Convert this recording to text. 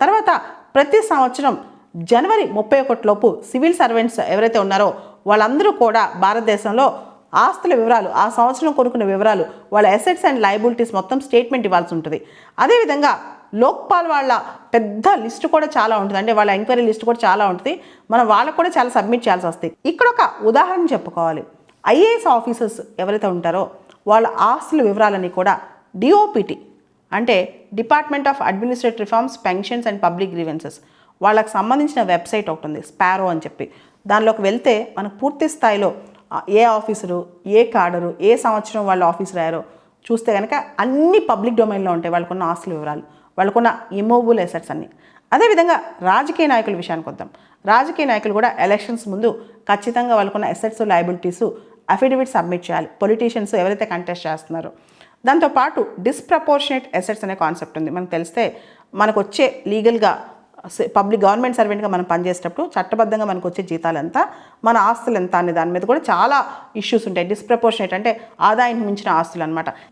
తర్వాత ప్రతి సంవత్సరం జనవరి 31 లోపు సివిల్ సర్వెంట్స్ ఎవరైతే ఉన్నారో వాళ్ళందరూ కూడా భారతదేశంలో ఆస్తుల వివరాలు, ఆ సంవత్సరం కొనుక్కున్న వివరాలు, వాళ్ళ అసెట్స్ అండ్ లయబిలిటీస్ మొత్తం స్టేట్మెంట్ ఇవ్వాల్సి ఉంటుంది. అదేవిధంగా లోక్పాల్ వాళ్ళ పెద్ద లిస్ట్ కూడా చాలా ఉంటుంది, అంటే వాళ్ళ ఎంక్వైరీ లిస్ట్ కూడా చాలా ఉంటుంది. మనం వాళ్ళకు కూడా చాలా సబ్మిట్ చేయాల్సి వస్తుంది. ఇక్కడ ఒక ఉదాహరణ చెప్పుకోవాలి. ఐఏఎస్ ఆఫీసర్స్ ఎవరైతే ఉంటారో వాళ్ళ ఆస్తుల వివరాలని కూడా డిఓపిటి అంటే department of administrative reforms, pensions and public grievances వాళ్ళకి సంబంధించిన వెబ్సైట్ ఒకటి ఉంది, స్పారో అని చెప్పి. దానిలోకి వెళ్తే మనకు పూర్తి స్థాయిలో ఏ ఆఫీసరు, ఏ కాడరు, ఏ సంవత్సరం వాళ్ళు ఆఫీసర్ అయ్యారో చూస్తే కనుక అన్ని పబ్లిక్ డొమైన్లో ఉంటాయి వాళ్ళకున్న ఆస్తుల వివరాలు, వాళ్ళకున్న ఇమూవబుల్ అసెట్స్ అన్నీ. అదేవిధంగా రాజకీయ నాయకుల విషయానికి వద్దాం. రాజకీయ నాయకులు కూడా ఎలక్షన్స్ ముందు ఖచ్చితంగా వాళ్ళకున్న అసెట్స్, లయబిలిటీస్ అఫిడవిట్ సబ్మిట్ చేయాలి, పొలిటీషియన్స్ ఎవరైతే కంటెస్ట్ చేస్తున్నారో. దాంతోపాటు డిస్ప్రపోర్షనేట్ అసెట్స్ అనే కాన్సెప్ట్ ఉంది. మనకు తెలిస్తే మనకు వచ్చే లీగల్గా పబ్లిక్ గవర్నమెంట్ సర్వెంట్గా మనం పనిచేసేటప్పుడు చట్టబద్ధంగా మనకు వచ్చే జీతాలు ఎంత, మన ఆస్తులు ఎంత అనే దాని మీద కూడా చాలా ఇష్యూస్ ఉంటాయి. డిస్ప్రపోర్షనేట్ అంటే ఆదాయానికి మించిన ఆస్తులు అనమాట.